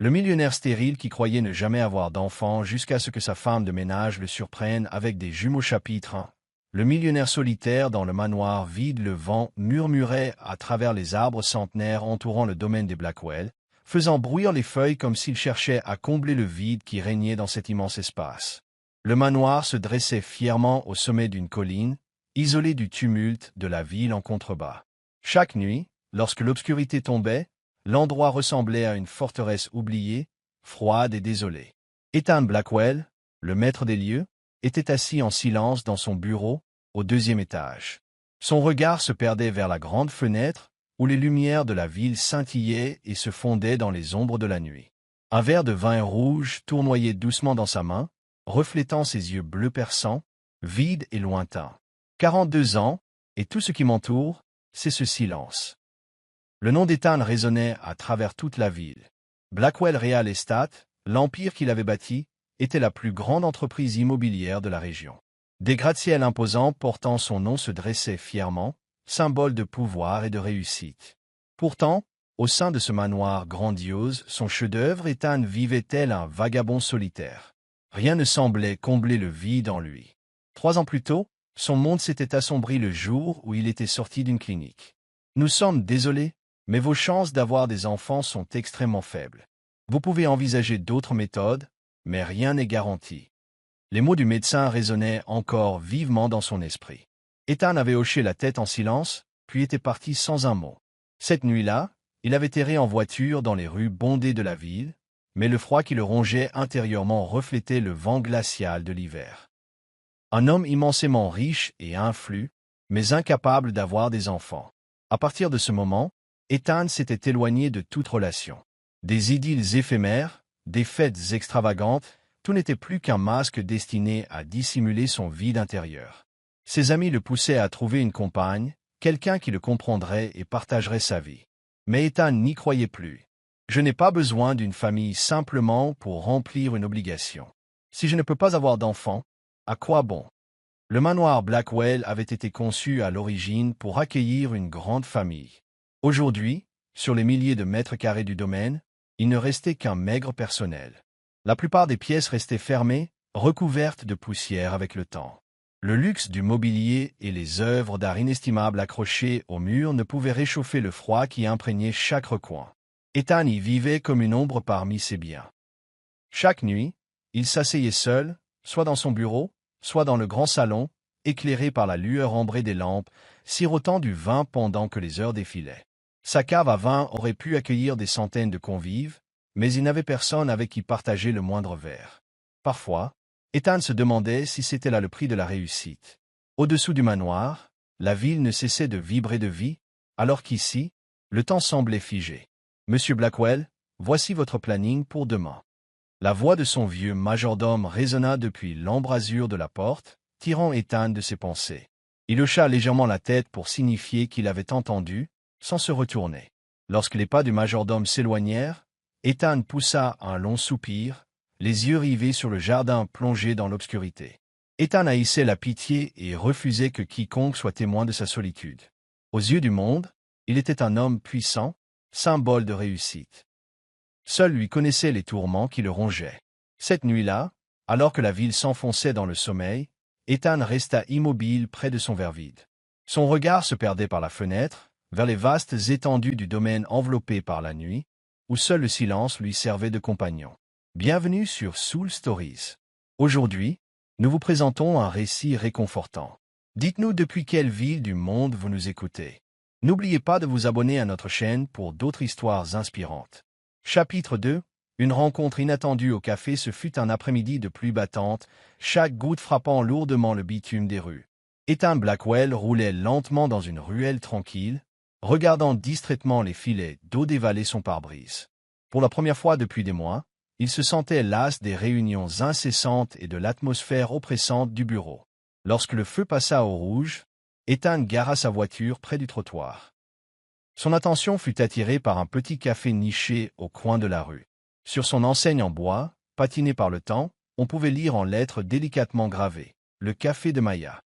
Le millionnaire stérile qui croyait ne jamais avoir d'enfant jusqu'à ce que sa femme de ménage le surprenne avec des jumeaux chapitre 1. Le millionnaire solitaire dans le manoir vide, le vent murmurait à travers les arbres centenaires entourant le domaine des Blackwell, faisant bruire les feuilles comme s'il cherchait à combler le vide qui régnait dans cet immense espace. Le manoir se dressait fièrement au sommet d'une colline, isolé du tumulte de la ville en contrebas. Chaque nuit, lorsque l'obscurité tombait, l'endroit ressemblait à une forteresse oubliée, froide et désolée. Ethan Blackwell, le maître des lieux, était assis en silence dans son bureau, au 2e étage. Son regard se perdait vers la grande fenêtre, où les lumières de la ville scintillaient et se fondaient dans les ombres de la nuit. Un verre de vin rouge tournoyait doucement dans sa main, reflétant ses yeux bleus perçants, vides et lointains. 42 ans, et tout ce qui m'entoure, c'est ce silence. Le nom d'Ethan résonnait à travers toute la ville. Blackwell Real Estate, l'empire qu'il avait bâti, était la plus grande entreprise immobilière de la région. Des gratte-ciels imposants portant son nom se dressaient fièrement, symbole de pouvoir et de réussite. Pourtant, au sein de ce manoir grandiose, son chef-d'œuvre, Ethan vivait tel un vagabond solitaire. Rien ne semblait combler le vide en lui. 3 ans plus tôt, son monde s'était assombri le jour où il était sorti d'une clinique. Nous sommes désolés, mais vos chances d'avoir des enfants sont extrêmement faibles. Vous pouvez envisager d'autres méthodes, mais rien n'est garanti. Les mots du médecin résonnaient encore vivement dans son esprit. Ethan avait hoché la tête en silence, puis était parti sans un mot. Cette nuit-là, il avait erré en voiture dans les rues bondées de la ville, mais le froid qui le rongeait intérieurement reflétait le vent glacial de l'hiver. Un homme immensément riche et influent, mais incapable d'avoir des enfants. À partir de ce moment, Ethan s'était éloigné de toute relation. Des idylles éphémères, des fêtes extravagantes, tout n'était plus qu'un masque destiné à dissimuler son vide intérieur. Ses amis le poussaient à trouver une compagne, quelqu'un qui le comprendrait et partagerait sa vie. Mais Ethan n'y croyait plus. Je n'ai pas besoin d'une famille simplement pour remplir une obligation. Si je ne peux pas avoir d'enfants, à quoi bon? Le manoir Blackwell avait été conçu à l'origine pour accueillir une grande famille. Aujourd'hui, sur les milliers de mètres carrés du domaine, il ne restait qu'un maigre personnel. La plupart des pièces restaient fermées, recouvertes de poussière avec le temps. Le luxe du mobilier et les œuvres d'art inestimables accrochées au mur ne pouvaient réchauffer le froid qui imprégnait chaque recoin. Ethan y vivait comme une ombre parmi ses biens. Chaque nuit, il s'asseyait seul, soit dans son bureau, soit dans le grand salon, éclairé par la lueur ambrée des lampes, sirotant du vin pendant que les heures défilaient. Sa cave à vin aurait pu accueillir des centaines de convives, mais il n'avait personne avec qui partager le moindre verre. Parfois, Ethan se demandait si c'était là le prix de la réussite. Au-dessous du manoir, la ville ne cessait de vibrer de vie, alors qu'ici, le temps semblait figé. « Monsieur Blackwell, voici votre planning pour demain. » La voix de son vieux majordome résonna depuis l'embrasure de la porte, tirant Ethan de ses pensées. Il hocha légèrement la tête pour signifier qu'il avait entendu, sans se retourner. Lorsque les pas du majordome s'éloignèrent, Ethan poussa un long soupir, les yeux rivés sur le jardin plongé dans l'obscurité. Ethan haïssait la pitié et refusait que quiconque soit témoin de sa solitude. Aux yeux du monde, il était un homme puissant, symbole de réussite. Seul lui connaissait les tourments qui le rongeaient. Cette nuit-là, alors que la ville s'enfonçait dans le sommeil, Ethan resta immobile près de son verre vide. Son regard se perdait par la fenêtre, vers les vastes étendues du domaine enveloppé par la nuit, où seul le silence lui servait de compagnon. Bienvenue sur Soul Stories. Aujourd'hui, nous vous présentons un récit réconfortant. Dites-nous depuis quelle ville du monde vous nous écoutez. N'oubliez pas de vous abonner à notre chaîne pour d'autres histoires inspirantes. Chapitre 2. Une rencontre inattendue au café. Ce fut un après-midi de pluie battante, chaque goutte frappant lourdement le bitume des rues. Ethan Blackwell roulait lentement dans une ruelle tranquille, regardant distraitement les filets d'eau dévaler son pare-brise. Pour la première fois depuis des mois, il se sentait las des réunions incessantes et de l'atmosphère oppressante du bureau. Lorsque le feu passa au rouge, Ethan gara sa voiture près du trottoir. Son attention fut attirée par un petit café niché au coin de la rue. Sur son enseigne en bois, patinée par le temps, on pouvait lire en lettres délicatement gravées « Le café de Maya ».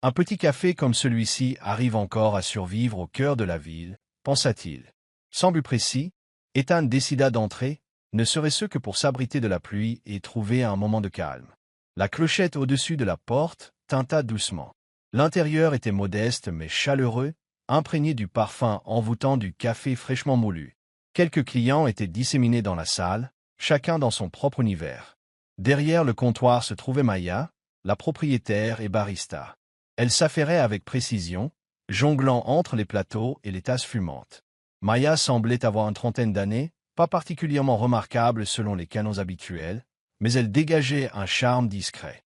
Un petit café comme celui-ci arrive encore à survivre au cœur de la ville, pensa-t-il. Sans but précis, Ethan décida d'entrer, ne serait-ce que pour s'abriter de la pluie et trouver un moment de calme. La clochette au-dessus de la porte tinta doucement. L'intérieur était modeste mais chaleureux, imprégné du parfum envoûtant du café fraîchement moulu. Quelques clients étaient disséminés dans la salle, chacun dans son propre univers. Derrière le comptoir se trouvait Maya, la propriétaire et barista. Elle s'affairait avec précision, jonglant entre les plateaux et les tasses fumantes. Maya semblait avoir une trentaine d'années, pas particulièrement remarquable selon les canons habituels, mais elle dégageait un charme discret.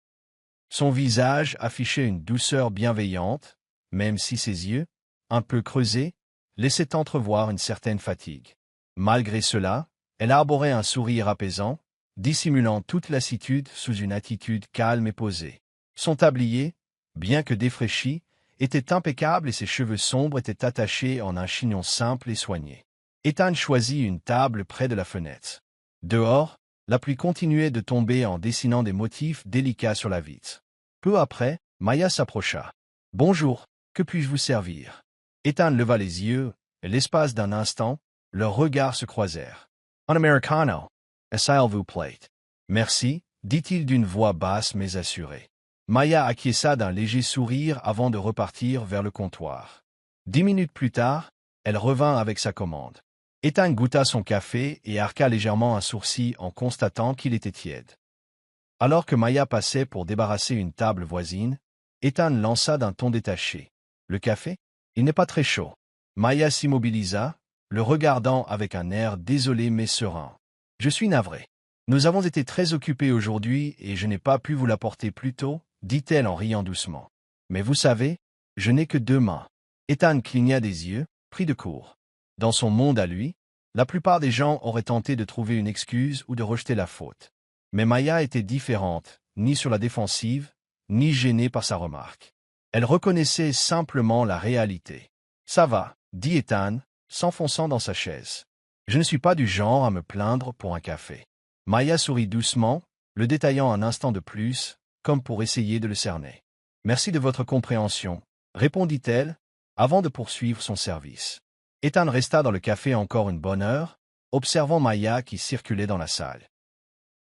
Son visage affichait une douceur bienveillante, même si ses yeux, un peu creusés, laissaient entrevoir une certaine fatigue. Malgré cela, elle arborait un sourire apaisant, dissimulant toute lassitude sous une attitude calme et posée. Son tablier, bien que défraîchi, était impeccable et ses cheveux sombres étaient attachés en un chignon simple et soigné. Ethan choisit une table près de la fenêtre. Dehors, la pluie continuait de tomber en dessinant des motifs délicats sur la vitre. Peu après, Maya s'approcha. « Bonjour, que puis-je vous servir ?» Ethan leva les yeux, et l'espace d'un instant, leurs regards se croisèrent. « Un americano, s'il vous plaît. »« Merci, » dit-il d'une voix basse mais assurée. Maya acquiesça d'un léger sourire avant de repartir vers le comptoir. 10 minutes plus tard, elle revint avec sa commande. Ethan goûta son café et arqua légèrement un sourcil en constatant qu'il était tiède. Alors que Maya passait pour débarrasser une table voisine, Ethan lança d'un ton détaché. « Le café? Il n'est pas très chaud. » Maya s'immobilisa, le regardant avec un air désolé mais serein. « Je suis navré. Nous avons été très occupés aujourd'hui et je n'ai pas pu vous l'apporter plus tôt, » dit-elle en riant doucement. « Mais vous savez, je n'ai que 2 mains. » Ethan cligna des yeux, pris de court. Dans son monde à lui, la plupart des gens auraient tenté de trouver une excuse ou de rejeter la faute. Mais Maya était différente, ni sur la défensive, ni gênée par sa remarque. Elle reconnaissait simplement la réalité. « Ça va, » dit Ethan, s'enfonçant dans sa chaise. « Je ne suis pas du genre à me plaindre pour un café. » Maya sourit doucement, le détaillant un instant de plus, comme pour essayer de le cerner. « Merci de votre compréhension, » répondit-elle, avant de poursuivre son service. Ethan resta dans le café encore une bonne heure, observant Maya qui circulait dans la salle.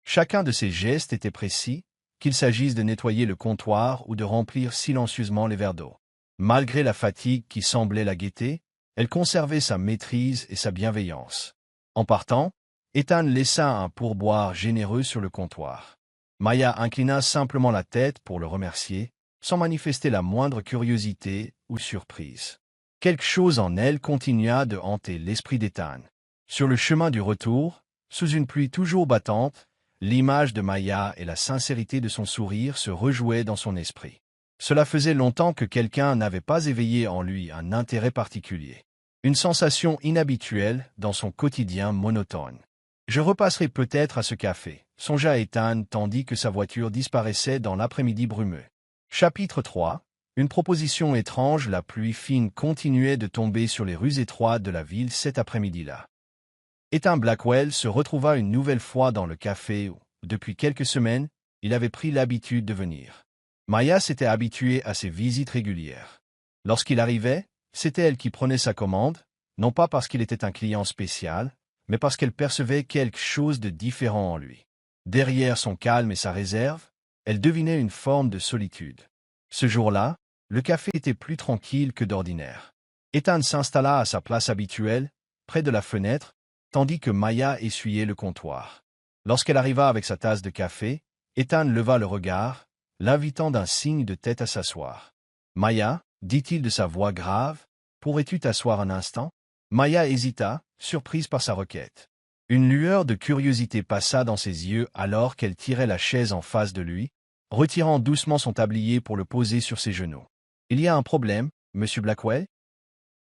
Chacun de ses gestes était précis, qu'il s'agisse de nettoyer le comptoir ou de remplir silencieusement les verres d'eau. Malgré la fatigue qui semblait la guetter, elle conservait sa maîtrise et sa bienveillance. En partant, Ethan laissa un pourboire généreux sur le comptoir. Maya inclina simplement la tête pour le remercier, sans manifester la moindre curiosité ou surprise. Quelque chose en elle continua de hanter l'esprit d'Ethan. Sur le chemin du retour, sous une pluie toujours battante, l'image de Maya et la sincérité de son sourire se rejouaient dans son esprit. Cela faisait longtemps que quelqu'un n'avait pas éveillé en lui un intérêt particulier. Une sensation inhabituelle dans son quotidien monotone. « Je repasserai peut-être à ce café », songea Ethan tandis que sa voiture disparaissait dans l'après-midi brumeux. Chapitre 3. Une proposition étrange. La pluie fine continuait de tomber sur les rues étroites de la ville cet après-midi-là. Ethan Blackwell se retrouva une nouvelle fois dans le café où, depuis quelques semaines, il avait pris l'habitude de venir. Maya s'était habituée à ses visites régulières. Lorsqu'il arrivait, c'était elle qui prenait sa commande, non pas parce qu'il était un client spécial, mais parce qu'elle percevait quelque chose de différent en lui. Derrière son calme et sa réserve, elle devinait une forme de solitude. Ce jour-là, le café était plus tranquille que d'ordinaire. Ethan s'installa à sa place habituelle, près de la fenêtre, tandis que Maya essuyait le comptoir. Lorsqu'elle arriva avec sa tasse de café, Ethan leva le regard, l'invitant d'un signe de tête à s'asseoir. « Maya, » dit-il de sa voix grave, « pourrais-tu t'asseoir un instant ?» Maya hésita, surprise par sa requête. Une lueur de curiosité passa dans ses yeux alors qu'elle tirait la chaise en face de lui, retirant doucement son tablier pour le poser sur ses genoux. « Il y a un problème, Monsieur Blackwell ?»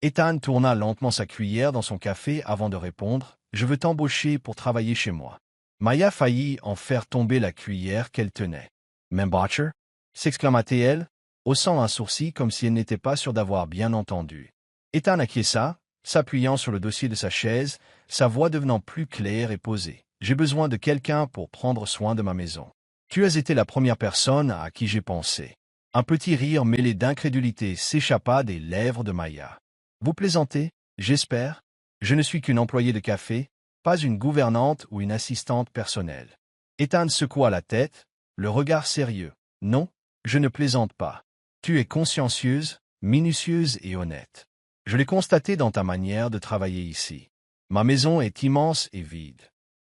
Ethan tourna lentement sa cuillère dans son café avant de répondre « Je veux t'embaucher pour travailler chez moi. » Maya faillit en faire tomber la cuillère qu'elle tenait. « Même Botcher ?» s'exclama-t-elle, haussant un sourcil comme si elle n'était pas sûre d'avoir bien entendu. Ethan acquiesça, s'appuyant sur le dossier de sa chaise, sa voix devenant plus claire et posée. « J'ai besoin de quelqu'un pour prendre soin de ma maison. Tu as été la première personne à qui j'ai pensé. » Un petit rire mêlé d'incrédulité s'échappa des lèvres de Maya. « Vous plaisantez, j'espère. Je ne suis qu'une employée de café, pas une gouvernante ou une assistante personnelle. Ethan secoua la tête, le regard sérieux. Non, je ne plaisante pas. Tu es consciencieuse, minutieuse et honnête. Je l'ai constaté dans ta manière de travailler ici. Ma maison est immense et vide.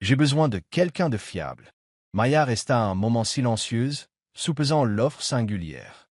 J'ai besoin de quelqu'un de fiable. Maya resta un moment silencieuse, soupesant l'offre singulière.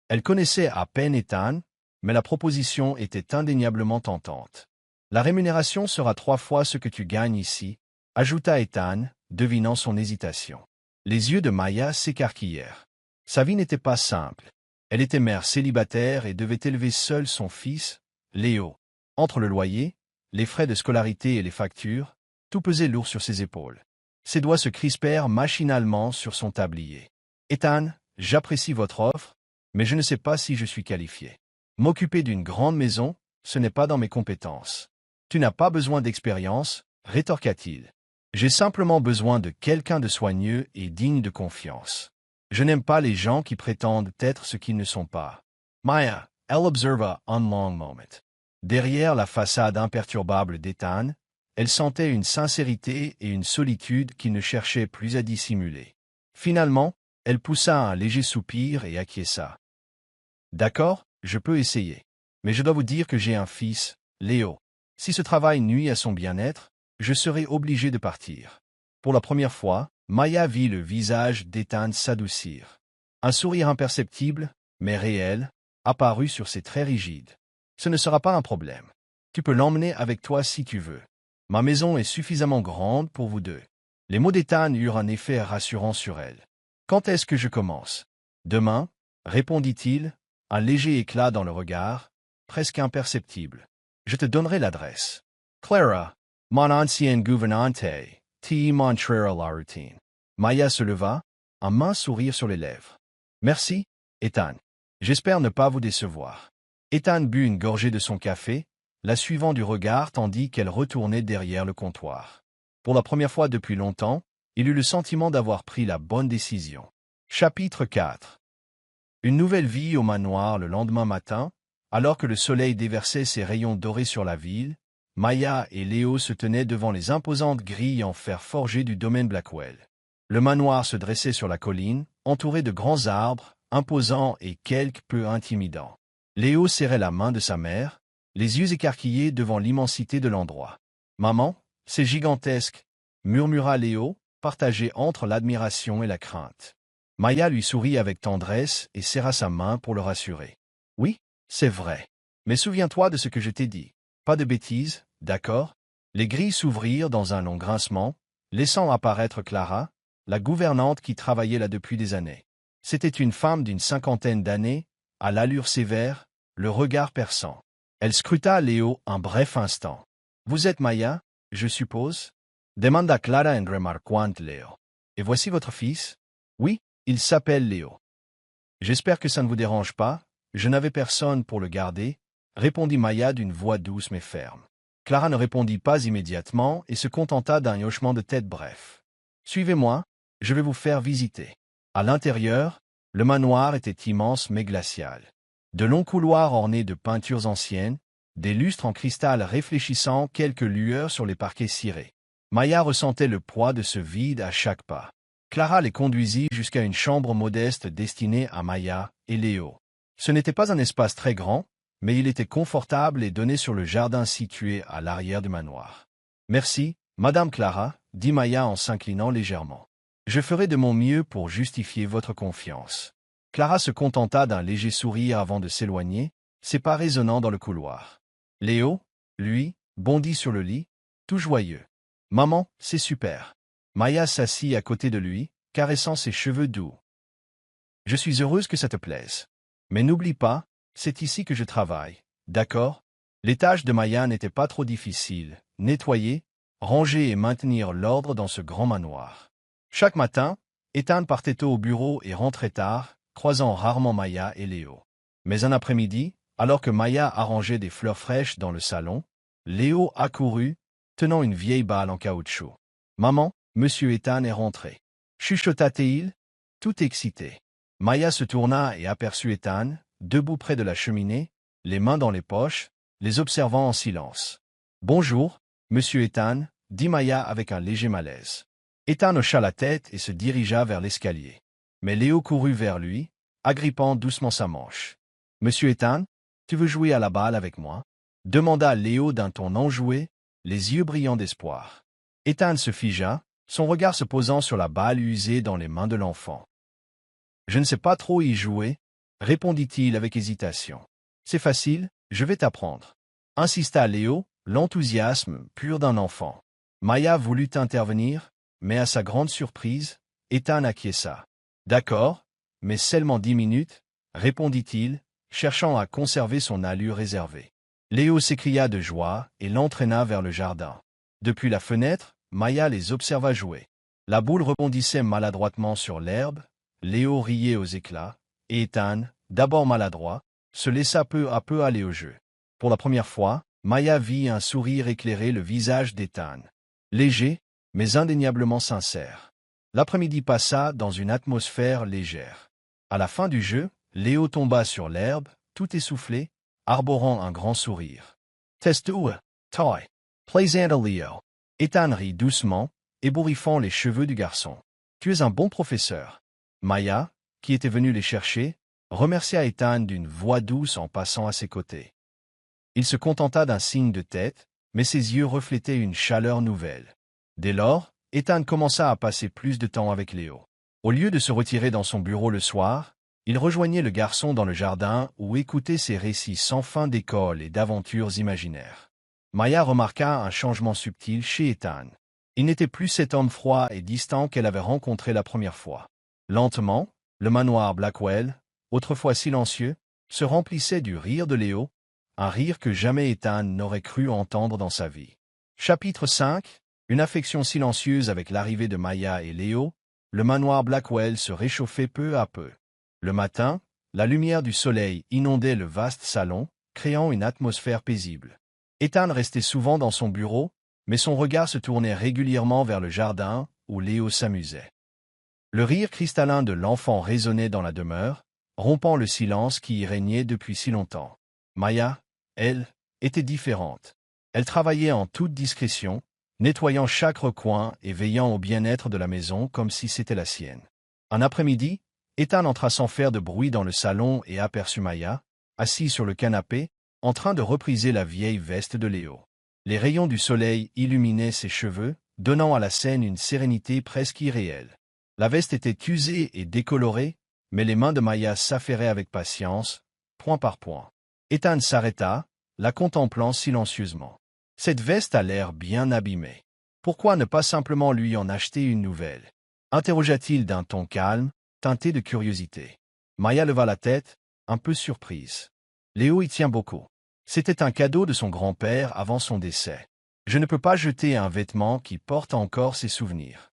Elle connaissait à peine Ethan, mais la proposition était indéniablement tentante. La rémunération sera 3 fois ce que tu gagnes ici, ajouta Ethan, devinant son hésitation. Les yeux de Maya s'écarquillèrent. Sa vie n'était pas simple. Elle était mère célibataire et devait élever seule son fils, Léo. Entre le loyer, les frais de scolarité et les factures, tout pesait lourd sur ses épaules. Ses doigts se crispèrent machinalement sur son tablier. Ethan, j'apprécie votre offre, mais je ne sais pas si je suis qualifié. M'occuper d'une grande maison, ce n'est pas dans mes compétences. Tu n'as pas besoin d'expérience, rétorqua-t-il. J'ai simplement besoin de quelqu'un de soigneux et digne de confiance. Je n'aime pas les gens qui prétendent être ce qu'ils ne sont pas. Maya, elle observa un long moment. Derrière la façade imperturbable d'Ethan, elle sentait une sincérité et une solitude qu'il ne cherchait plus à dissimuler. Finalement, elle poussa un léger soupir et acquiesça. D'accord, je peux essayer. Mais je dois vous dire que j'ai un fils, Léo. Si ce travail nuit à son bien-être, je serai obligé de partir. Pour la première fois, Maya vit le visage d'Ethan s'adoucir. Un sourire imperceptible, mais réel, apparut sur ses traits rigides. Ce ne sera pas un problème. Tu peux l'emmener avec toi si tu veux. Ma maison est suffisamment grande pour vous deux. Les mots d'Ethan eurent un effet rassurant sur elle. Quand est-ce que je commence? Demain, répondit-il, un léger éclat dans le regard, presque imperceptible. Je te donnerai l'adresse. Clara, mon ancienne gouvernante, t'y montrera la routine. Maya se leva, un mince sourire sur les lèvres. Merci, Ethan. J'espère ne pas vous décevoir. Ethan but une gorgée de son café, la suivant du regard tandis qu'elle retournait derrière le comptoir. Pour la première fois depuis longtemps, il eut le sentiment d'avoir pris la bonne décision. Chapitre 4. Une nouvelle vie au manoir le lendemain matin, alors que le soleil déversait ses rayons dorés sur la ville, Maya et Léo se tenaient devant les imposantes grilles en fer forgé du domaine Blackwell. Le manoir se dressait sur la colline, entouré de grands arbres, imposants et quelque peu intimidants. Léo serrait la main de sa mère, les yeux écarquillés devant l'immensité de l'endroit. « Maman, c'est gigantesque !» murmura Léo, partagé entre l'admiration et la crainte. Maya lui sourit avec tendresse et serra sa main pour le rassurer. « Oui, c'est vrai. Mais souviens-toi de ce que je t'ai dit. Pas de bêtises, d'accord ?» Les grilles s'ouvrirent dans un long grincement, laissant apparaître Clara, la gouvernante qui travaillait là depuis des années. C'était une femme d'une 50aine d'années, à l'allure sévère, le regard perçant. Elle scruta Léo un bref instant. « Vous êtes Maya, je suppose ?» demanda Clara en remarquant Léo. « Et voici votre fils ?»« Oui, il s'appelle Léo. »« J'espère que ça ne vous dérange pas, je n'avais personne pour le garder, » répondit Maya d'une voix douce mais ferme. Clara ne répondit pas immédiatement et se contenta d'un hochement de tête bref. « Suivez-moi, je vais vous faire visiter. » À l'intérieur, le manoir était immense mais glacial. De longs couloirs ornés de peintures anciennes, des lustres en cristal réfléchissant quelques lueurs sur les parquets cirés. Maya ressentait le poids de ce vide à chaque pas. Clara les conduisit jusqu'à une chambre modeste destinée à Maya et Léo. Ce n'était pas un espace très grand, mais il était confortable et donnait sur le jardin situé à l'arrière du manoir. « Merci, Madame Clara, » dit Maya en s'inclinant légèrement. « Je ferai de mon mieux pour justifier votre confiance. » Clara se contenta d'un léger sourire avant de s'éloigner, ses pas résonnant dans le couloir. Léo, lui, bondit sur le lit, tout joyeux. « Maman, c'est super. » Maya s'assit à côté de lui, caressant ses cheveux doux. « Je suis heureuse que ça te plaise. Mais n'oublie pas, c'est ici que je travaille, d'accord ?» Les tâches de Maya n'étaient pas trop difficiles, nettoyer, ranger et maintenir l'ordre dans ce grand manoir. Chaque matin, Ethan partait tôt au bureau et rentrait tard, croisant rarement Maya et Léo. Mais un après-midi, alors que Maya arrangeait des fleurs fraîches dans le salon, Léo accourut, tenant une vieille balle en caoutchouc. « Maman, Monsieur Ethan est rentré. » chuchota-t-il, tout excité. Maya se tourna et aperçut Ethan, debout près de la cheminée, les mains dans les poches, les observant en silence. « Bonjour, Monsieur Ethan, » dit Maya avec un léger malaise. Ethan hocha la tête et se dirigea vers l'escalier. Mais Léo courut vers lui, agrippant doucement sa manche. « Monsieur Ethan, tu veux jouer à la balle avec moi ?» demanda Léo d'un ton enjoué, les yeux brillants d'espoir. Ethan se figea, son regard se posant sur la balle usée dans les mains de l'enfant. « Je ne sais pas trop y jouer, » répondit-il avec hésitation. « C'est facile, je vais t'apprendre. » insista Léo, l'enthousiasme pur d'un enfant. Maya voulut intervenir, mais à sa grande surprise, Ethan acquiesça. « D'accord, mais seulement 10 minutes, » répondit-il, cherchant à conserver son allure réservée. Léo s'écria de joie et l'entraîna vers le jardin. Depuis la fenêtre, Maya les observa jouer. La boule rebondissait maladroitement sur l'herbe, Léo riait aux éclats, et Ethan, d'abord maladroit, se laissa peu à peu aller au jeu. Pour la première fois, Maya vit un sourire éclairer le visage d'Ethan. Léger, mais indéniablement sincère. L'après-midi passa dans une atmosphère légère. À la fin du jeu, Léo tomba sur l'herbe, tout essoufflé, arborant un grand sourire. « Testu, toy, plaisant Léo. » Ethan rit doucement, ébouriffant les cheveux du garçon. « Tu es un bon professeur. » Maya, qui était venue les chercher, remercia Ethan d'une voix douce en passant à ses côtés. Il se contenta d'un signe de tête, mais ses yeux reflétaient une chaleur nouvelle. Dès lors, Ethan commença à passer plus de temps avec Léo. Au lieu de se retirer dans son bureau le soir, il rejoignait le garçon dans le jardin où écoutait ses récits sans fin d'école et d'aventures imaginaires. Maya remarqua un changement subtil chez Ethan. Il n'était plus cet homme froid et distant qu'elle avait rencontré la première fois. Lentement, le manoir Blackwell, autrefois silencieux, se remplissait du rire de Léo, un rire que jamais Ethan n'aurait cru entendre dans sa vie. Chapitre 5. Une affection silencieuse avec l'arrivée de Maya et Léo, le manoir Blackwell se réchauffait peu à peu. Le matin, la lumière du soleil inondait le vaste salon, créant une atmosphère paisible. Ethan restait souvent dans son bureau, mais son regard se tournait régulièrement vers le jardin où Léo s'amusait. Le rire cristallin de l'enfant résonnait dans la demeure, rompant le silence qui y régnait depuis si longtemps. Maya, elle, était différente. Elle travaillait en toute discrétion, nettoyant chaque recoin et veillant au bien-être de la maison comme si c'était la sienne. Un après-midi, Ethan entra sans faire de bruit dans le salon et aperçut Maya, assise sur le canapé, en train de repriser la vieille veste de Léo. Les rayons du soleil illuminaient ses cheveux, donnant à la scène une sérénité presque irréelle. La veste était usée et décolorée, mais les mains de Maya s'affairaient avec patience, point par point. Ethan s'arrêta, la contemplant silencieusement. Cette veste a l'air bien abîmée. Pourquoi ne pas simplement lui en acheter une nouvelle? Interrogea-t-il d'un ton calme, teinté de curiosité. Maya leva la tête, un peu surprise. Léo y tient beaucoup. C'était un cadeau de son grand-père avant son décès. Je ne peux pas jeter un vêtement qui porte encore ses souvenirs.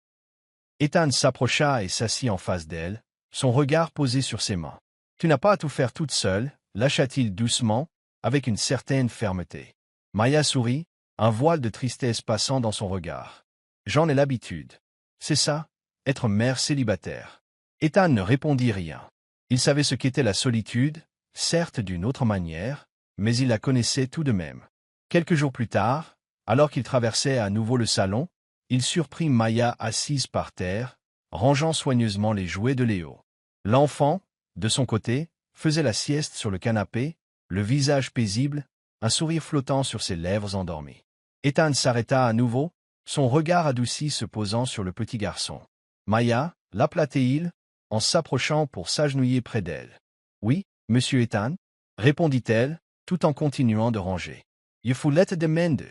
Ethan s'approcha et s'assit en face d'elle, son regard posé sur ses mains. Tu n'as pas à tout faire toute seule, lâcha-t-il doucement, avec une certaine fermeté. Maya sourit, un voile de tristesse passant dans son regard. J'en ai l'habitude. C'est ça, être mère célibataire. Ethan ne répondit rien. Il savait ce qu'était la solitude, certes d'une autre manière, mais il la connaissait tout de même. Quelques jours plus tard, alors qu'il traversait à nouveau le salon, il surprit Maya assise par terre, rangeant soigneusement les jouets de Léo. L'enfant, de son côté, faisait la sieste sur le canapé, le visage paisible, un sourire flottant sur ses lèvres endormies. Ethan s'arrêta à nouveau, son regard adouci se posant sur le petit garçon. Maya, l'appela-t-il, en s'approchant pour s'agenouiller près d'elle. « Oui, monsieur Ethan » répondit-elle, tout en continuant de ranger. « Je voulais te demander.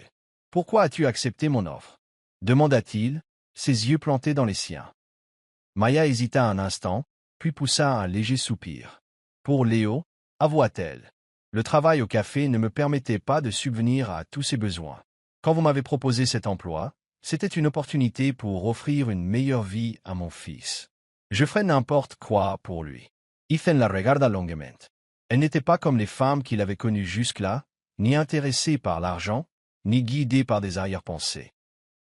Pourquoi as-tu accepté mon offre » demanda-t-il, ses yeux plantés dans les siens. Maya hésita un instant, puis poussa un léger soupir. « Pour Léo » avoua-t-elle. « Le travail au café ne me permettait pas de subvenir à tous ses besoins. Quand vous m'avez proposé cet emploi, c'était une opportunité pour offrir une meilleure vie à mon fils. Je ferais n'importe quoi pour lui. » Ethan la regarda longuement. Elle n'était pas comme les femmes qu'il avait connues jusque-là, ni intéressée par l'argent, ni guidée par des arrière-pensées.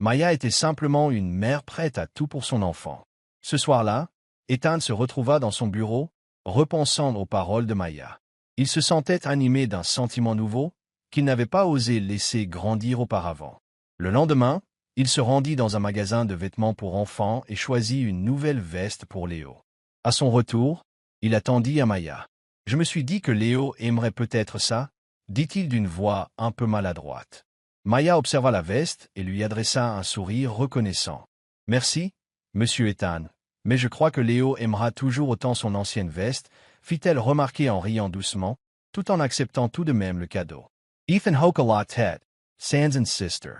Maya était simplement une mère prête à tout pour son enfant. Ce soir-là, Ethan se retrouva dans son bureau, repensant aux paroles de Maya. Il se sentait animé d'un sentiment nouveau, qu'il n'avait pas osé laisser grandir auparavant. Le lendemain, Il se rendit dans un magasin de vêtements pour enfants et choisit une nouvelle veste pour Léo. À son retour, il attendit à Maya. « Je me suis dit que Léo aimerait peut-être ça », dit-il d'une voix un peu maladroite. Maya observa la veste et lui adressa un sourire reconnaissant. « Merci, monsieur Ethan, mais je crois que Léo aimera toujours autant son ancienne veste, fit-elle remarquer en riant doucement, tout en acceptant tout de même le cadeau. Ethan hocha la tête, sans insister.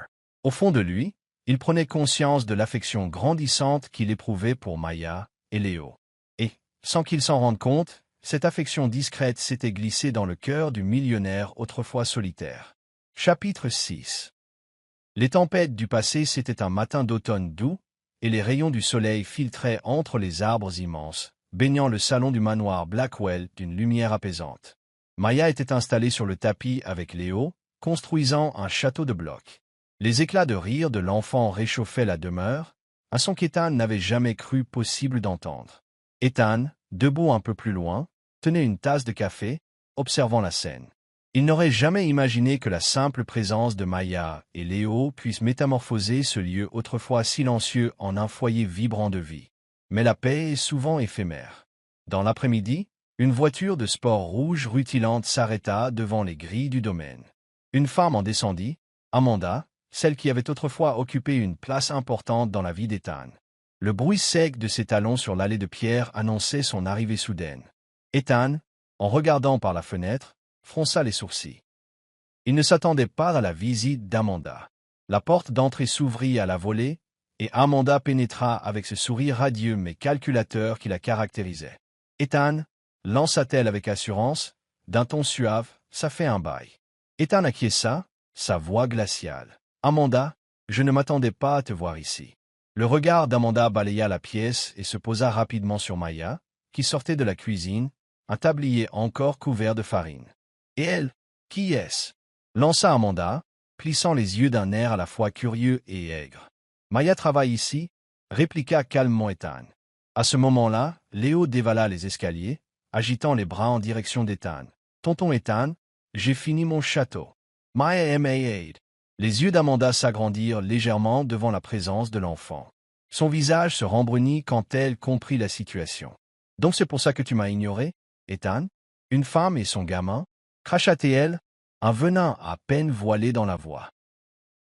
Au fond de lui, il prenait conscience de l'affection grandissante qu'il éprouvait pour Maya et Léo. Et, sans qu'il s'en rende compte, cette affection discrète s'était glissée dans le cœur du millionnaire autrefois solitaire. Chapitre 6. Les tempêtes du passé, c'était un matin d'automne doux, et les rayons du soleil filtraient entre les arbres immenses, baignant le salon du manoir Blackwell d'une lumière apaisante. Maya était installée sur le tapis avec Léo, construisant un château de blocs. Les éclats de rire de l'enfant réchauffaient la demeure, un son qu'Ethan n'avait jamais cru possible d'entendre. Ethan, debout un peu plus loin, tenait une tasse de café, observant la scène. Il n'aurait jamais imaginé que la simple présence de Maya et Léo puisse métamorphoser ce lieu autrefois silencieux en un foyer vibrant de vie. Mais la paix est souvent éphémère. Dans l'après-midi, une voiture de sport rouge rutilante s'arrêta devant les grilles du domaine. Une femme en descendit, Amanda, celle qui avait autrefois occupé une place importante dans la vie d'Ethan. Le bruit sec de ses talons sur l'allée de pierre annonçait son arrivée soudaine. Ethan, en regardant par la fenêtre, fronça les sourcils. Il ne s'attendait pas à la visite d'Amanda. La porte d'entrée s'ouvrit à la volée, et Amanda pénétra avec ce sourire radieux mais calculateur qui la caractérisait. « Ethan » lança-t-elle avec assurance, d'un ton suave, « ça fait un bail. » Ethan acquiesça, sa voix glaciale. « Amanda, je ne m'attendais pas à te voir ici. » Le regard d'Amanda balaya la pièce et se posa rapidement sur Maya, qui sortait de la cuisine, un tablier encore couvert de farine. « Et elle, qui est-ce » lança Amanda, plissant les yeux d'un air à la fois curieux et aigre. « Maya travaille ici » répliqua calmement Ethan. À ce moment-là, Léo dévala les escaliers, agitant les bras en direction d'Ethan. « Tonton Ethan, j'ai fini mon château. » Maya m'a. Les yeux d'Amanda s'agrandirent légèrement devant la présence de l'enfant. Son visage se rembrunit quand elle comprit la situation. « Donc c'est pour ça que tu m'as ignoré, Ethan? Une femme et son gamin » cracha-t-elle, un venin à peine voilé dans la voix.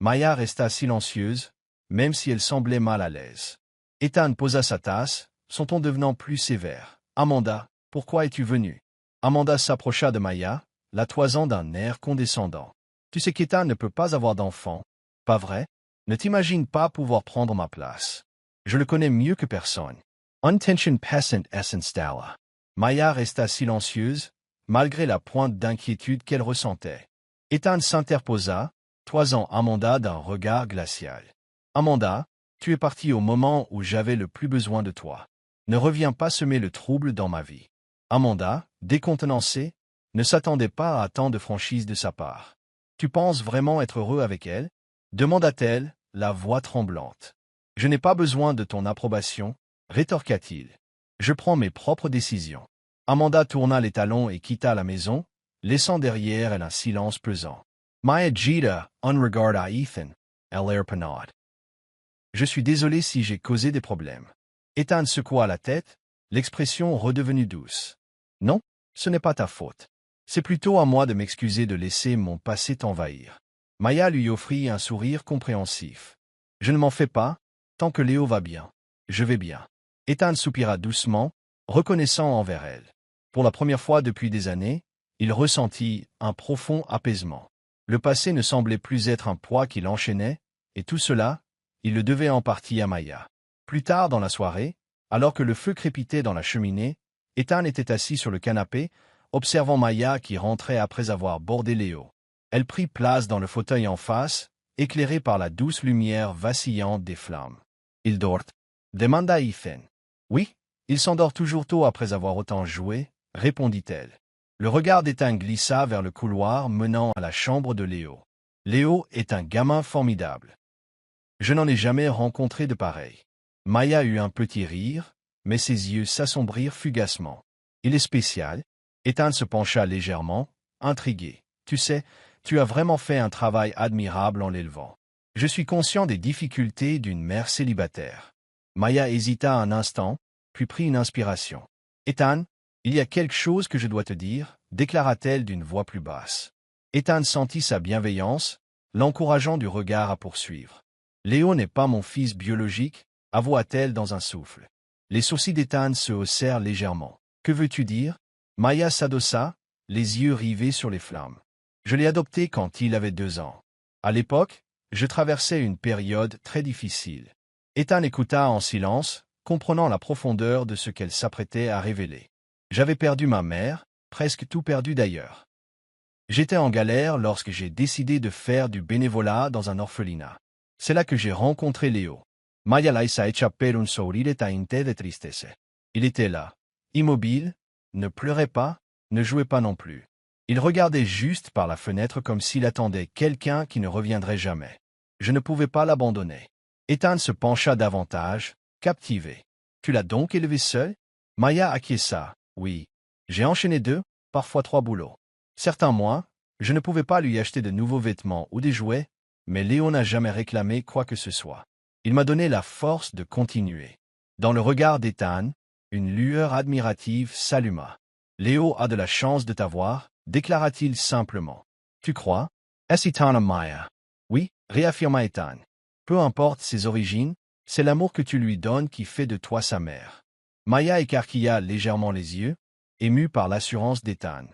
Maya resta silencieuse, même si elle semblait mal à l'aise. Ethan posa sa tasse, son ton devenant plus sévère. « Amanda, pourquoi es-tu venue » Amanda s'approcha de Maya, la toisant d'un air condescendant. « Tu sais qu'Ethan ne peut pas avoir d'enfant, pas vrai? Ne t'imagine pas pouvoir prendre ma place. Je le connais mieux que personne. » Untension peasant s'installa. Maya resta silencieuse, malgré la pointe d'inquiétude qu'elle ressentait. Ethan s'interposa, toisant Amanda d'un regard glacial. « Amanda, tu es partie au moment où j'avais le plus besoin de toi. Ne reviens pas semer le trouble dans ma vie. » Amanda, décontenancée, ne s'attendait pas à tant de franchise de sa part. « Tu penses vraiment être heureux avec elle » demanda-t-elle, la voix tremblante. « Je n'ai pas besoin de ton approbation, » rétorqua-t-il. « Je prends mes propres décisions. » Amanda tourna les talons et quitta la maison, laissant derrière elle un silence pesant. Maya jeta un regard à Ethan, elle l'air penaude. « Je suis désolé si j'ai causé des problèmes. » Ethan secoua la tête, l'expression redevenue douce. « Non, ce n'est pas ta faute. C'est plutôt à moi de m'excuser de laisser mon passé t'envahir. » Maya lui offrit un sourire compréhensif. « Je ne m'en fais pas, tant que Léo va bien. Je vais bien. » Ethan soupira doucement, reconnaissant envers elle. Pour la première fois depuis des années, il ressentit un profond apaisement. Le passé ne semblait plus être un poids qui l'enchaînait, et tout cela, il le devait en partie à Maya. Plus tard dans la soirée, alors que le feu crépitait dans la cheminée, Ethan était assis sur le canapé, observant Maya qui rentrait après avoir bordé Léo. Elle prit place dans le fauteuil en face, éclairée par la douce lumière vacillante des flammes. « Il dort » demanda Ethan. « Oui, il s'endort toujours tôt après avoir autant joué » répondit-elle. Le regard d'Ethan glissa vers le couloir menant à la chambre de Léo. Léo est un gamin formidable. Je n'en ai jamais rencontré de pareil. Maya eut un petit rire, mais ses yeux s'assombrirent fugacement. Il est spécial. Ethan se pencha légèrement, intrigué. Tu sais, tu as vraiment fait un travail admirable en l'élevant. Je suis conscient des difficultés d'une mère célibataire. Maya hésita un instant, puis prit une inspiration. Ethan, il y a quelque chose que je dois te dire, déclara-t-elle d'une voix plus basse. Ethan sentit sa bienveillance, l'encourageant du regard à poursuivre. Léo n'est pas mon fils biologique, avoua-t-elle dans un souffle. Les sourcils d'Ethan se haussèrent légèrement. Que veux-tu dire? Maya s'adossa, les yeux rivés sur les flammes. Je l'ai adopté quand il avait 2 ans. À l'époque, je traversais une période très difficile. Ethan écouta en silence, comprenant la profondeur de ce qu'elle s'apprêtait à révéler. J'avais perdu ma mère, presque tout perdu d'ailleurs. J'étais en galère lorsque j'ai décidé de faire du bénévolat dans un orphelinat. C'est là que j'ai rencontré Léo. Maya laissa échapper un sourire teinté de tristesse. Il était là, immobile, ne pleurait pas, ne jouait pas non plus. Il regardait juste par la fenêtre comme s'il attendait quelqu'un qui ne reviendrait jamais. Je ne pouvais pas l'abandonner. Ethan se pencha davantage, captivé. Tu l'as donc élevé seul? Maya acquiesça. Oui. J'ai enchaîné 2, parfois 3 boulots. Certains mois, je ne pouvais pas lui acheter de nouveaux vêtements ou des jouets, mais Léo n'a jamais réclamé quoi que ce soit. Il m'a donné la force de continuer. Dans le regard d'Ethan, une lueur admirative s'alluma. Léo a de la chance de t'avoir, déclara-t-il simplement. Tu crois? Est-ce Ethan Maya? Oui, réaffirma Ethan. Peu importe ses origines, c'est l'amour que tu lui donnes qui fait de toi sa mère. Maya écarquilla légèrement les yeux, émue par l'assurance d'Ethan.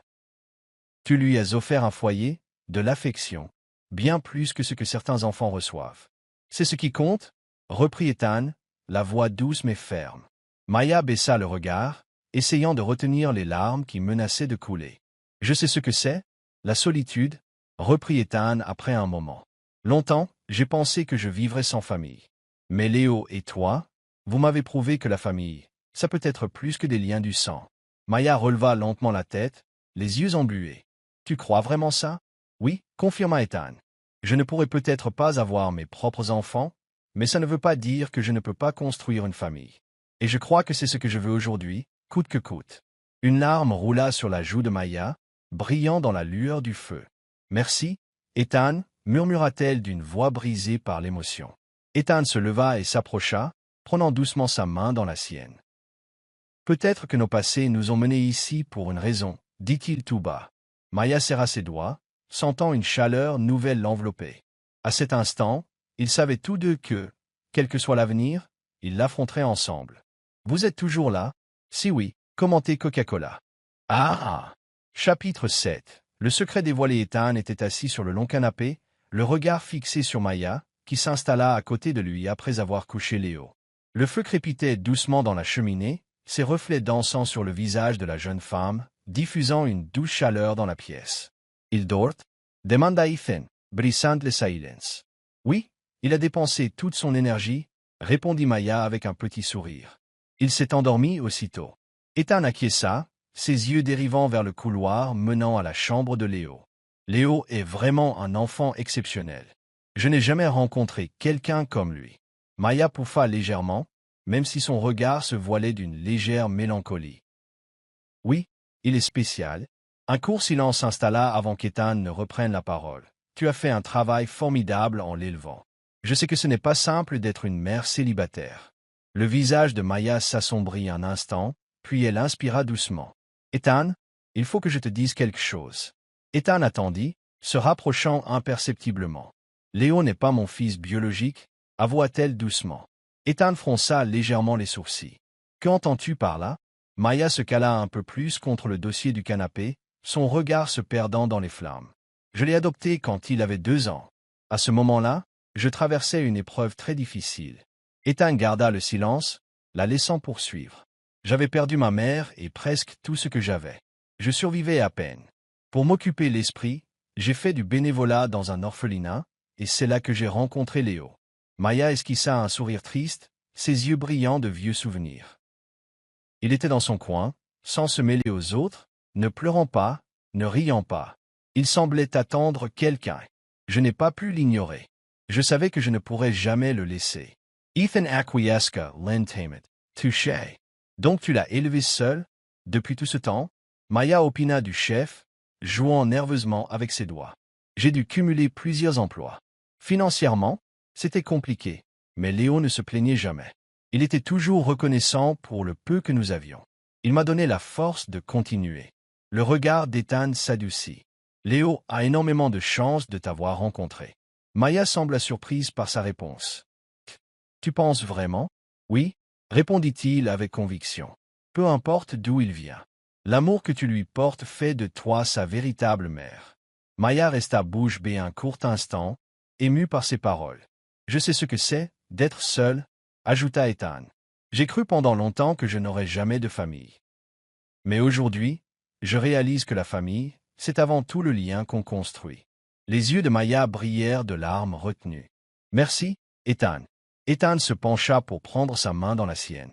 Tu lui as offert un foyer, de l'affection, bien plus que ce que certains enfants reçoivent. C'est ce qui compte, reprit Ethan, la voix douce mais ferme. Maya baissa le regard, essayant de retenir les larmes qui menaçaient de couler. Je sais ce que c'est, la solitude, reprit Ethan après un moment. Longtemps, j'ai pensé que je vivrais sans famille. Mais Léo et toi, vous m'avez prouvé que la famille, ça peut être plus que des liens du sang. Maya releva lentement la tête, les yeux embués. Tu crois vraiment ça? Oui, confirma Ethan. Je ne pourrais peut-être pas avoir mes propres enfants, mais ça ne veut pas dire que je ne peux pas construire une famille. Et je crois que c'est ce que je veux aujourd'hui, coûte que coûte. Une larme roula sur la joue de Maya, brillant dans la lueur du feu. Merci, Ethan, murmura-t-elle d'une voix brisée par l'émotion. Ethan se leva et s'approcha, prenant doucement sa main dans la sienne. Peut-être que nos passés nous ont menés ici pour une raison, dit-il tout bas. Maya serra ses doigts, sentant une chaleur nouvelle l'envelopper. À cet instant, ils savaient tous deux que, quel que soit l'avenir, ils l'affronteraient ensemble. Vous êtes toujours là? Si oui, commentez Coca-Cola. Ah! Chapitre 7. Le secret dévoilé. Ethan était assis sur le long canapé, le regard fixé sur Maya, qui s'installa à côté de lui après avoir couché Léo. Le feu crépitait doucement dans la cheminée, ses reflets dansant sur le visage de la jeune femme, diffusant une douce chaleur dans la pièce. Il dort? Demanda Ethan, brisant le silence. Oui, il a dépensé toute son énergie, répondit Maya avec un petit sourire. Il s'est endormi aussitôt. Ethan acquiesça, ses yeux dérivant vers le couloir menant à la chambre de Léo. Léo est vraiment un enfant exceptionnel. Je n'ai jamais rencontré quelqu'un comme lui. Maya pouffa légèrement, même si son regard se voilait d'une légère mélancolie. Oui, il est spécial. Un court silence s'installa avant qu'Ethan ne reprenne la parole. Tu as fait un travail formidable en l'élevant. Je sais que ce n'est pas simple d'être une mère célibataire. Le visage de Maya s'assombrit un instant, puis elle inspira doucement. Ethan, il faut que je te dise quelque chose. Ethan attendit, se rapprochant imperceptiblement. Léo n'est pas mon fils biologique, avoua-t-elle doucement. Ethan fronça légèrement les sourcils. Qu'entends-tu par là? Maya se cala un peu plus contre le dossier du canapé, son regard se perdant dans les flammes. Je l'ai adopté quand il avait 2 ans. À ce moment-là, je traversais une épreuve très difficile. Ethan garda le silence, la laissant poursuivre. J'avais perdu ma mère et presque tout ce que j'avais. Je survivais à peine. Pour m'occuper l'esprit, j'ai fait du bénévolat dans un orphelinat, et c'est là que j'ai rencontré Léo. Maya esquissa un sourire triste, ses yeux brillants de vieux souvenirs. Il était dans son coin, sans se mêler aux autres, ne pleurant pas, ne riant pas. Il semblait attendre quelqu'un. Je n'ai pas pu l'ignorer. Je savais que je ne pourrais jamais le laisser. Ethan acquiesca lentement. Touché. Donc tu l'as élevé seul, depuis tout ce temps? Maya opina du chef, jouant nerveusement avec ses doigts. J'ai dû cumuler plusieurs emplois. Financièrement, C'était compliqué, mais Léo ne se plaignait jamais. Il était toujours reconnaissant pour le peu que nous avions. Il m'a donné la force de continuer. Le regard d'Ethan s'adoucit. Léo a énormément de chance de t'avoir rencontré. Maya sembla surprise par sa réponse. Tu penses vraiment? Oui, répondit-il avec conviction. Peu importe d'où il vient. L'amour que tu lui portes fait de toi sa véritable mère. Maya resta bouche bée un court instant, émue par ses paroles. Je sais ce que c'est, d'être seul, ajouta Ethan. J'ai cru pendant longtemps que je n'aurais jamais de famille. Mais aujourd'hui, je réalise que la famille, c'est avant tout le lien qu'on construit. Les yeux de Maya brillèrent de larmes retenues. Merci, Ethan. Ethan se pencha pour prendre sa main dans la sienne.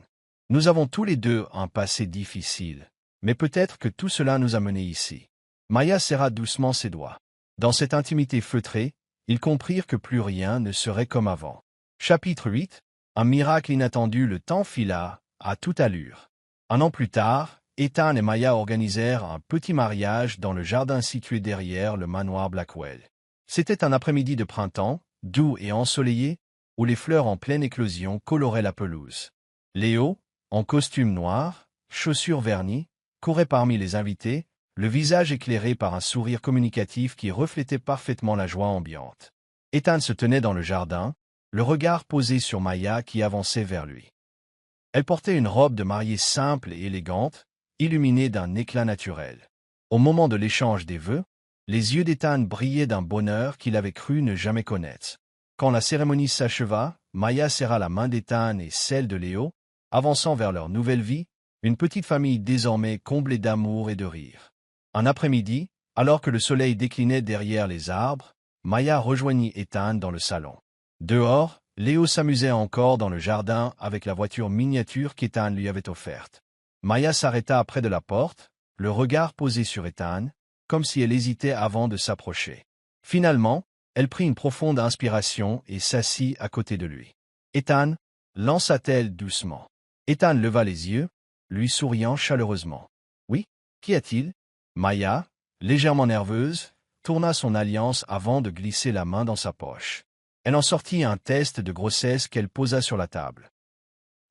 Nous avons tous les deux un passé difficile, mais peut-être que tout cela nous a menés ici. Maya serra doucement ses doigts. Dans cette intimité feutrée, ils comprirent que plus rien ne serait comme avant. Chapitre 8. Un miracle inattendu, le temps fila, à toute allure. Un an plus tard, Ethan et Maya organisèrent un petit mariage dans le jardin situé derrière le manoir Blackwell. C'était un après-midi de printemps, doux et ensoleillé, où les fleurs en pleine éclosion coloraient la pelouse. Léo, en costume noir, chaussures vernies, courait parmi les invités, le visage éclairé par un sourire communicatif qui reflétait parfaitement la joie ambiante. Ethan se tenait dans le jardin, le regard posé sur Maya qui avançait vers lui. Elle portait une robe de mariée simple et élégante, illuminée d'un éclat naturel. Au moment de l'échange des vœux, les yeux d'Ethan brillaient d'un bonheur qu'il avait cru ne jamais connaître. Quand la cérémonie s'acheva, Maya serra la main d'Ethan et celle de Léo, avançant vers leur nouvelle vie, une petite famille désormais comblée d'amour et de rire. Un après-midi, alors que le soleil déclinait derrière les arbres, Maya rejoignit Ethan dans le salon. Dehors, Léo s'amusait encore dans le jardin avec la voiture miniature qu'Ethan lui avait offerte. Maya s'arrêta près de la porte, le regard posé sur Ethan, comme si elle hésitait avant de s'approcher. Finalement, elle prit une profonde inspiration et s'assit à côté de lui. « Ethan » lança-t-elle doucement. Ethan leva les yeux, lui souriant chaleureusement. « Oui, qu'y a-t-il » Maya, légèrement nerveuse, tourna son alliance avant de glisser la main dans sa poche. Elle en sortit un test de grossesse qu'elle posa sur la table.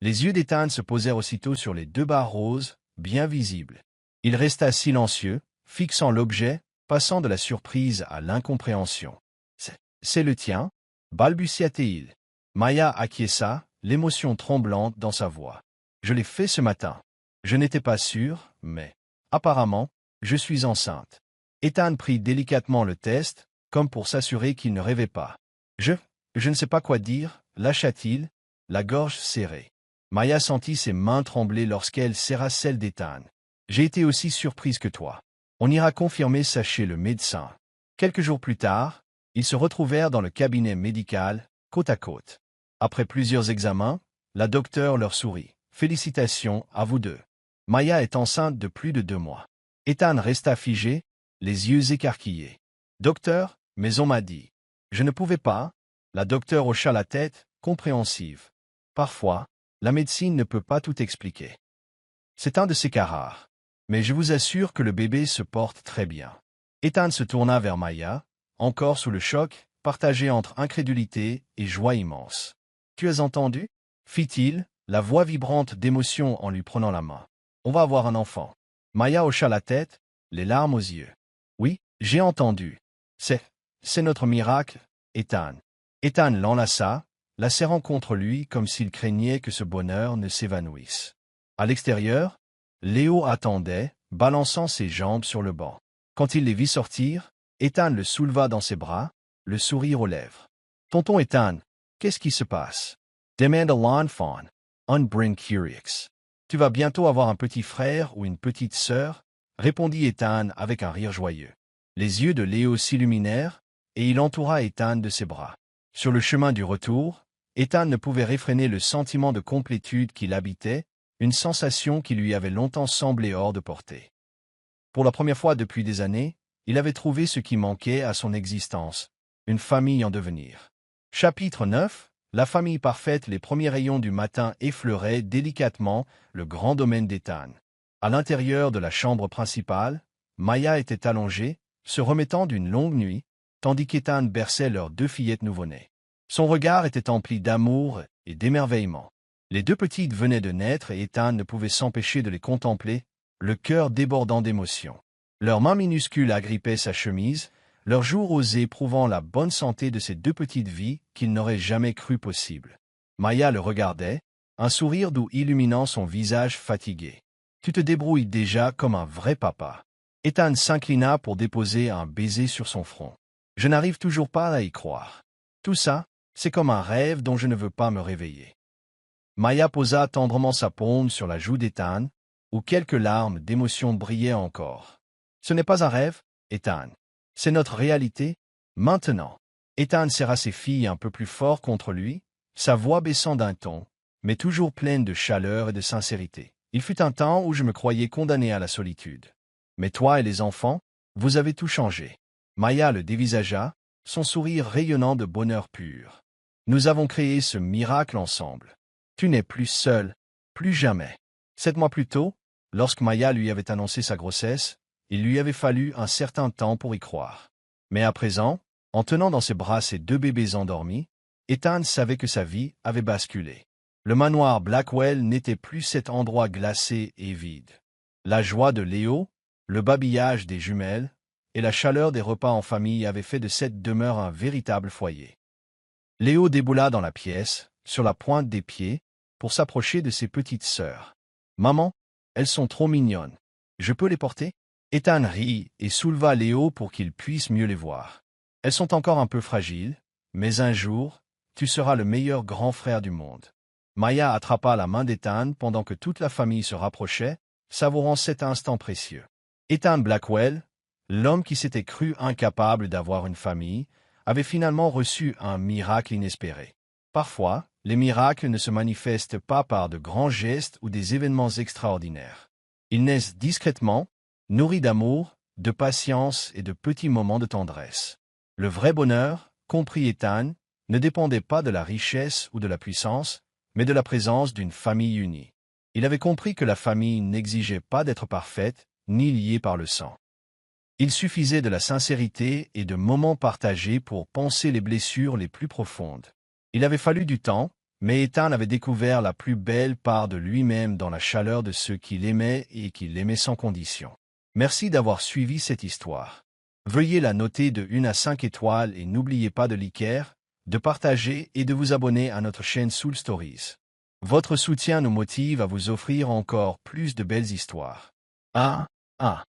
Les yeux d'Ethan se posèrent aussitôt sur les deux barres roses, bien visibles. Il resta silencieux, fixant l'objet, passant de la surprise à l'incompréhension. « C'est le tien » balbutia-t-il. Maya acquiesça, l'émotion tremblante dans sa voix. « Je l'ai fait ce matin. Je n'étais pas sûr, mais apparemment, je suis enceinte. » Ethan prit délicatement le test, comme pour s'assurer qu'il ne rêvait pas. « Je ne sais pas quoi dire » lâcha-t-il, la gorge serrée. Maya sentit ses mains trembler lorsqu'elle serra celle d'Ethan. « J'ai été aussi surprise que toi. On ira confirmer ça chez le médecin. » Quelques jours plus tard, ils se retrouvèrent dans le cabinet médical, côte à côte. Après plusieurs examens, la docteure leur sourit. « Félicitations à vous deux. Maya est enceinte de plus de 2 mois. » Ethan resta figé, les yeux écarquillés. « Docteur, mais on m'a dit. » Je ne pouvais pas. La docteure hocha la tête, compréhensive. Parfois, la médecine ne peut pas tout expliquer. C'est un de ces cas rares. Mais je vous assure que le bébé se porte très bien. Ethan se tourna vers Maya, encore sous le choc, partagé entre incrédulité et joie immense. « Tu as entendu » fit-il, la voix vibrante d'émotion en lui prenant la main. « On va avoir un enfant. » Maya hocha la tête, les larmes aux yeux. « Oui, j'ai entendu. C'est notre miracle, Ethan. » Ethan l'enlaça, la serrant contre lui comme s'il craignait que ce bonheur ne s'évanouisse. À l'extérieur, Léo attendait, balançant ses jambes sur le banc. Quand il les vit sortir, Ethan le souleva dans ses bras, le sourire aux lèvres. « Tonton Ethan, qu'est-ce qui se passe » demanda l'enfant, un brin curieux. « Tu vas bientôt avoir un petit frère ou une petite sœur » répondit Ethan avec un rire joyeux. Les yeux de Léo s'illuminèrent, et il entoura Ethan de ses bras. Sur le chemin du retour, Ethan ne pouvait réfréner le sentiment de complétude qui l'habitait, une sensation qui lui avait longtemps semblé hors de portée. Pour la première fois depuis des années, il avait trouvé ce qui manquait à son existence, une famille en devenir. Chapitre 9. La famille parfaite. Les premiers rayons du matin effleuraient délicatement le grand domaine d'Ethan. À l'intérieur de la chambre principale, Maya était allongée, se remettant d'une longue nuit, tandis qu'Ethan berçait leurs 2 fillettes nouveau-nées. Son regard était empli d'amour et d'émerveillement. Les deux petites venaient de naître et Ethan ne pouvait s'empêcher de les contempler, le cœur débordant d'émotion. Leurs mains minuscules agrippaient sa chemise, leurs joues rosées prouvant la bonne santé de ces deux petites vies qu'il n'aurait jamais cru possible. Maya le regardait, un sourire doux illuminant son visage fatigué. « Tu te débrouilles déjà comme un vrai papa. » Ethan s'inclina pour déposer un baiser sur son front. « Je n'arrive toujours pas à y croire. Tout ça, c'est comme un rêve dont je ne veux pas me réveiller. » Maya posa tendrement sa paume sur la joue d'Ethan, où quelques larmes d'émotion brillaient encore. « Ce n'est pas un rêve, Ethan. C'est notre réalité, maintenant. » Ethan serra ses filles un peu plus fort contre lui, sa voix baissant d'un ton, mais toujours pleine de chaleur et de sincérité. « Il fut un temps où je me croyais condamné à la solitude. Mais toi et les enfants, vous avez tout changé. » Maya le dévisagea, son sourire rayonnant de bonheur pur. « Nous avons créé ce miracle ensemble. Tu n'es plus seul, plus jamais. » 7 mois plus tôt, lorsque Maya lui avait annoncé sa grossesse, il lui avait fallu un certain temps pour y croire. Mais à présent, en tenant dans ses bras ses deux bébés endormis, Ethan savait que sa vie avait basculé. Le manoir Blackwell n'était plus cet endroit glacé et vide. La joie de Léo, le babillage des jumelles et la chaleur des repas en famille avaient fait de cette demeure un véritable foyer. Léo déboula dans la pièce, sur la pointe des pieds, pour s'approcher de ses petites sœurs. « Maman, elles sont trop mignonnes. Je peux les porter ?» Ethan rit et souleva Léo pour qu'il puisse mieux les voir. « Elles sont encore un peu fragiles, mais un jour, tu seras le meilleur grand frère du monde. » Maya attrapa la main d'Ethan pendant que toute la famille se rapprochait, savourant cet instant précieux. Ethan Blackwell, l'homme qui s'était cru incapable d'avoir une famille, avait finalement reçu un miracle inespéré. Parfois, les miracles ne se manifestent pas par de grands gestes ou des événements extraordinaires. Ils naissent discrètement, nourris d'amour, de patience et de petits moments de tendresse. Le vrai bonheur, comprit Ethan, ne dépendait pas de la richesse ou de la puissance, mais de la présence d'une famille unie. Il avait compris que la famille n'exigeait pas d'être parfaite, ni liée par le sang. Il suffisait de la sincérité et de moments partagés pour panser les blessures les plus profondes. Il avait fallu du temps, mais Ethan avait découvert la plus belle part de lui-même dans la chaleur de ceux qui l'aimaient et qui l'aimaient sans condition. Merci d'avoir suivi cette histoire. Veuillez la noter de 1 à 5 étoiles et n'oubliez pas de liker, de partager et de vous abonner à notre chaîne Soul Stories. Votre soutien nous motive à vous offrir encore plus de belles histoires. Ah, ah.